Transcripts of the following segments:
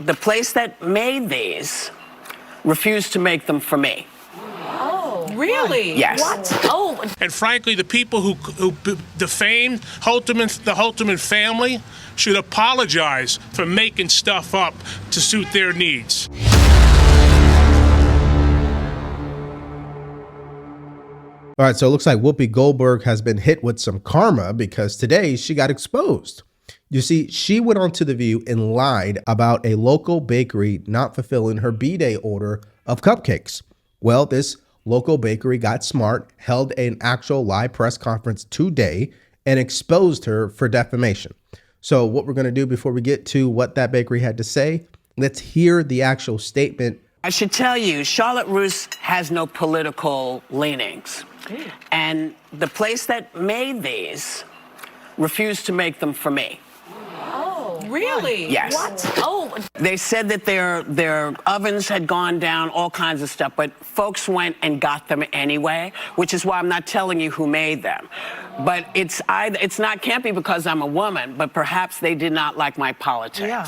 the place that made these refused to make them for me. Oh, really? Yes. What? Oh. And frankly, the people who defamed the Holtermann family should apologize for making stuff up to suit their needs. All right, so it looks like Whoopi Goldberg has been hit with some karma because today she got exposed. You see, she went onto The View and lied about a local bakery not fulfilling her B-Day order of cupcakes. Well, this local bakery got smart, held an actual live press conference today, and exposed her for defamation. So what we're going to do before we get to what that bakery had to say, let's hear the actual statement. I should tell you, Charlotte Russe has no political leanings. And the place that made these refused to make them for me. Oh, really? Yes. What? Oh. They said that their ovens had gone down, all kinds of stuff, but folks went and got them anyway, which is why I'm not telling you who made them. But can't be because I'm a woman, but perhaps they did not like my politics. Yeah.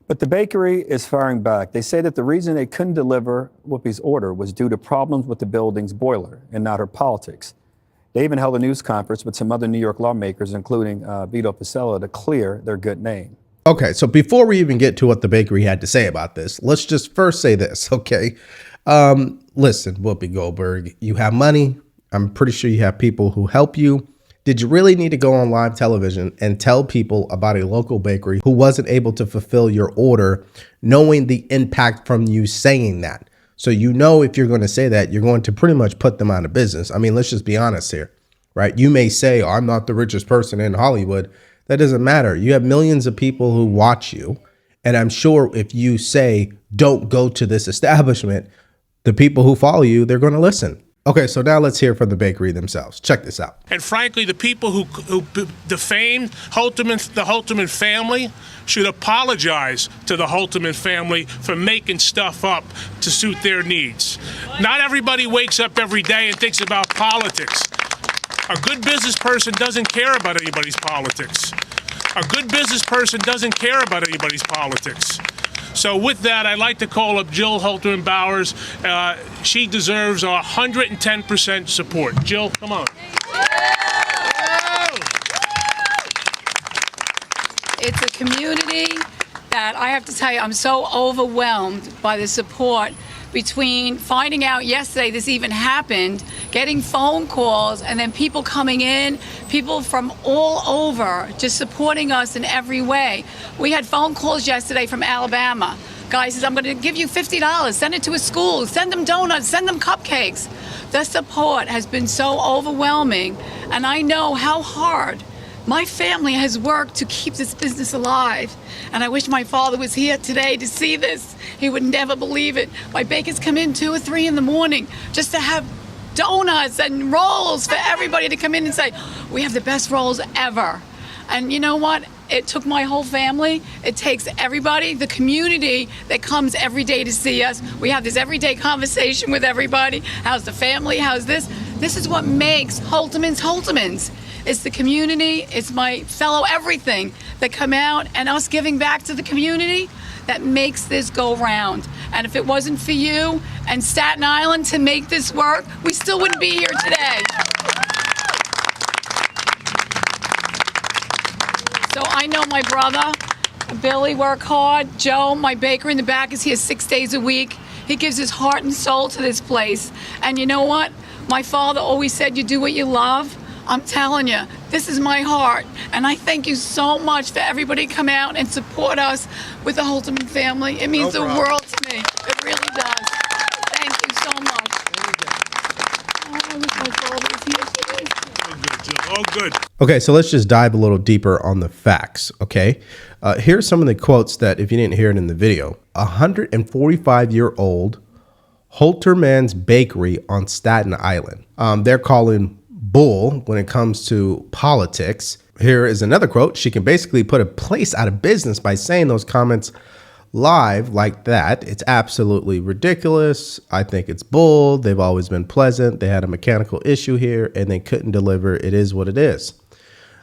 But the bakery is firing back. They say that the reason they couldn't deliver Whoopi's order was due to problems with the building's boiler and not her politics. They even held a news conference with some other New York lawmakers, including Vito Fossella, to clear their good name. Okay, so before we even get to what the bakery had to say about this, let's just first say this, okay? Listen, Whoopi Goldberg, you have money. I'm pretty sure you have people who help you. Did you really need to go on live television and tell people about a local bakery who wasn't able to fulfill your order, knowing the impact from you saying that? So you know if you're going to say that, you're going to pretty much put them out of business. I mean, let's just be honest here, right? You may say, oh, I'm not the richest person in Hollywood. That doesn't matter. You have millions of people who watch you. And I'm sure if you say, don't go to this establishment, the people who follow you, they're going to listen. Okay, so now let's hear from the bakery themselves. Check this out. And frankly, the people who defamed the Holtermann family should apologize to the Holtermann family for making stuff up to suit their needs. Not everybody wakes up every day and thinks about politics. A good business person doesn't care about anybody's politics. A good business person doesn't care about anybody's politics. So with that, I'd like to call up Jill Holtermann Bowers. She deserves 110% support. Jill, come on. It's a community that I have to tell you, I'm so overwhelmed by the support between finding out yesterday this even happened, getting phone calls, and then people coming in, people from all over just supporting us in every way. We had phone calls yesterday from Alabama. Guy says, I'm going to give you $50, send it to a school, send them donuts, send them cupcakes. The support has been so overwhelming, and I know how hard my family has worked to keep this business alive. And I wish my father was here today to see this. He would never believe it. My bakers come in 2 or 3 in the morning just to have donuts and rolls for everybody to come in and say, we have the best rolls ever. And you know what? It took my whole family. It takes everybody, the community that comes every day to see us. We have this everyday conversation with everybody. How's the family? How's this? This is what makes Holtermann's Holtermann's. It's the community, it's my fellow everything that come out and us giving back to the community that makes this go round. And if it wasn't for you and Staten Island to make this work, we still wouldn't be here today. So I know my brother, Billy, work hard. Joe, my baker in the back, is here 6 days a week. He gives his heart and soul to this place. And you know what? My father always said, you do what you love. I'm telling you, this is my heart. And I thank you so much for everybody to come out and support us with the Holtermann family. It means the world to me. It really does. Thank you so much. Oh, I wish my father was here today. Oh, good, Jill. Oh, good. Okay, so let's just dive a little deeper on the facts, okay? Here's some of the quotes that, if you didn't hear it in the video, 145-year-old Holtermann's Bakery on Staten Island. They're calling bull when it comes to politics. Here is another quote. She can basically put a place out of business by saying those comments live like that. It's absolutely ridiculous. I think it's bull. They've always been pleasant. They had a mechanical issue here and they couldn't deliver. It is what it is.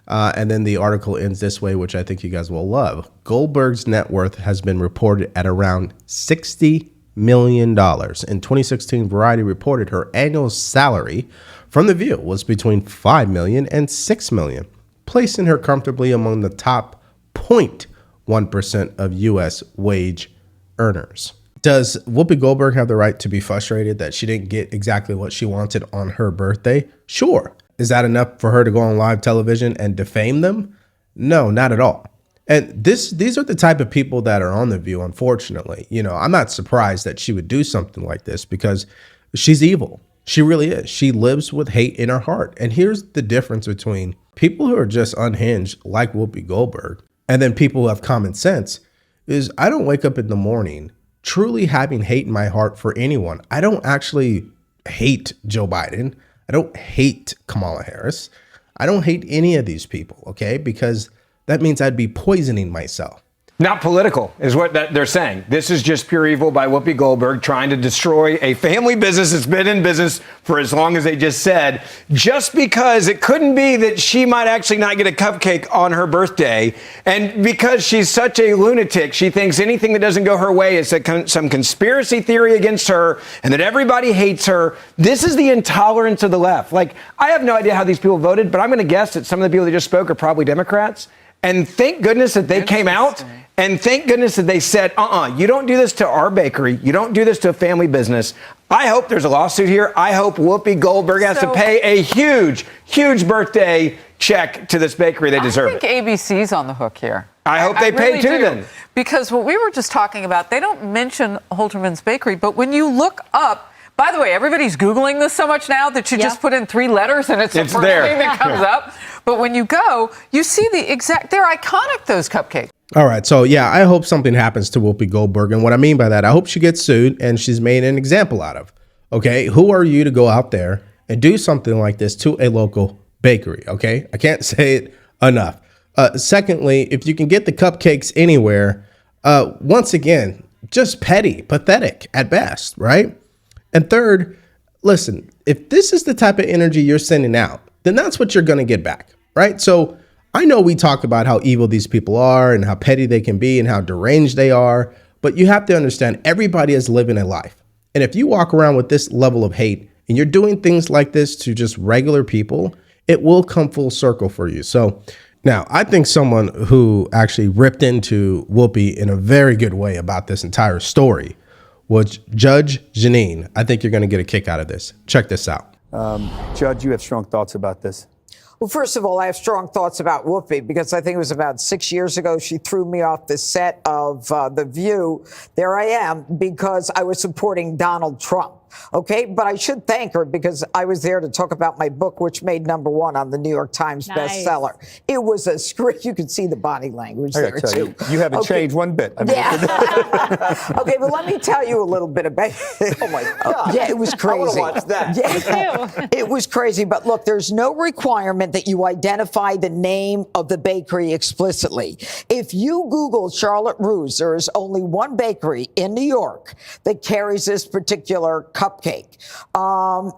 And then the article ends this way, which I think you guys will love. Goldberg's net worth has been reported at around $60 million. In 2016, Variety reported her annual salary from The View was between $5 million and $6 million, placing her comfortably among the top 0.1% of U.S. wage earners. Does Whoopi Goldberg have the right to be frustrated that she didn't get exactly what she wanted on her birthday? Sure. Is that enough for her to go on live television and defame them? No, not at all. And these are the type of people that are on The View, unfortunately. You know, I'm not surprised that she would do something like this because she's evil. She really is. She lives with hate in her heart. And here's the difference between people who are just unhinged like Whoopi Goldberg and then people who have common sense is I don't wake up in the morning truly having hate in my heart for anyone. I don't actually hate Joe Biden. I don't hate Kamala Harris. I don't hate any of these people, okay? Because that means I'd be poisoning myself. Not political is what they're saying. This is just pure evil by Whoopi Goldberg trying to destroy a family business that's been in business for as long as they just said, just because it couldn't be that she might actually not get a cupcake on her birthday. And because she's such a lunatic, she thinks anything that doesn't go her way is some conspiracy theory against her and that everybody hates her. This is the intolerance of the left. Like, I have no idea how these people voted, but I'm going to guess that some of the people that just spoke are probably Democrats. And thank goodness that they came out. And thank goodness that they said, you don't do this to our bakery. You don't do this to a family business. I hope there's a lawsuit here. I hope Whoopi Goldberg has to pay a huge, huge birthday check to this bakery. They deserve it. I think ABC's on the hook here. I hope they pay too then. Because what we were just talking about, they don't mention Holtermann's Bakery, but when you look up, by the way, everybody's Googling this so much now that you just put in 3 letters and it's the first there. thing that comes up. But when you go, you see the exact, they're iconic, those cupcakes. All right. So, yeah, I hope something happens to Whoopi Goldberg. And what I mean by that, I hope she gets sued and she's made an example out of. OK, who are you to go out there and do something like this to a local bakery? OK, I can't say it enough. Secondly, if you can get the cupcakes anywhere, once again, just petty, pathetic at best. Right. And third, listen, if this is the type of energy you're sending out, then that's what you're going to get back. Right. So I know we talk about how evil these people are and how petty they can be and how deranged they are. But you have to understand everybody is living a life. And if you walk around with this level of hate and you're doing things like this to just regular people, it will come full circle for you. So now I think someone who actually ripped into Whoopi in a very good way about this entire story was Judge Jeanine. I think you're going to get a kick out of this. Check this out. Judge, you have strong thoughts about this. Well, first of all, I have strong thoughts about Whoopi because I think it was about 6 years ago she threw me off the set of The View. There I am because I was supporting Donald Trump. OK, but I should thank her because I was there to talk about my book, which made #1 on the New York Times bestseller. It was a script. You could see the body language there, too. You haven't changed one bit. I mean, yeah. OK, but let me tell you a little bit about it. Oh, my God. Yeah, it was crazy. I want to watch that. Yeah. It was crazy. But look, there's no requirement that you identify the name of the bakery explicitly. If you Google Charlotte Russe, there is only one bakery in New York that carries this particular cupcake.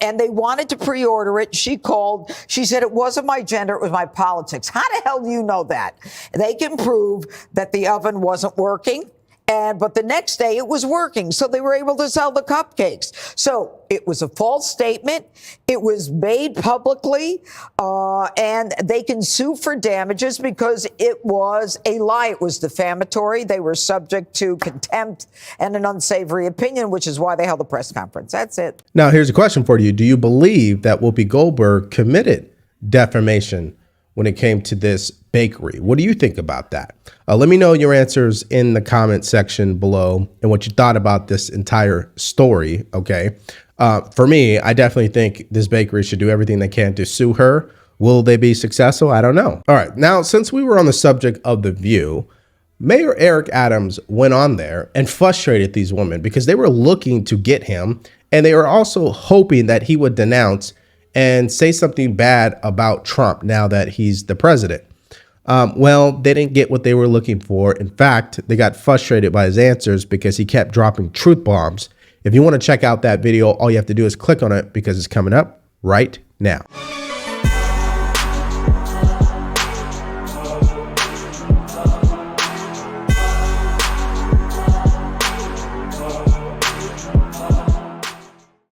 And they wanted to pre-order it. She called. She said, it wasn't my gender, it was my politics. How the hell do you know that? They can prove that the oven wasn't working. But the next day it was working. So they were able to sell the cupcakes. So it was a false statement. It was made publicly. And they can sue for damages because it was a lie. It was defamatory. They were subject to contempt and an unsavory opinion, which is why they held a press conference. That's it. Now, here's a question for you. Do you believe that Whoopi Goldberg committed defamation when it came to this bakery? What do you think about that? Let me know your answers in the comment section below and what you thought about this entire story. Okay. For me, I definitely think this bakery should do everything they can to sue her. Will they be successful? I don't know. All right. Now, since we were on the subject of The View, Mayor Eric Adams went on there and frustrated these women because they were looking to get him. And they were also hoping that he would denounce and say something bad about Trump now that he's the president. Well, they didn't get what they were looking for. In fact, they got frustrated by his answers because he kept dropping truth bombs. If you want to check out that video, all you have to do is click on it because it's coming up right now.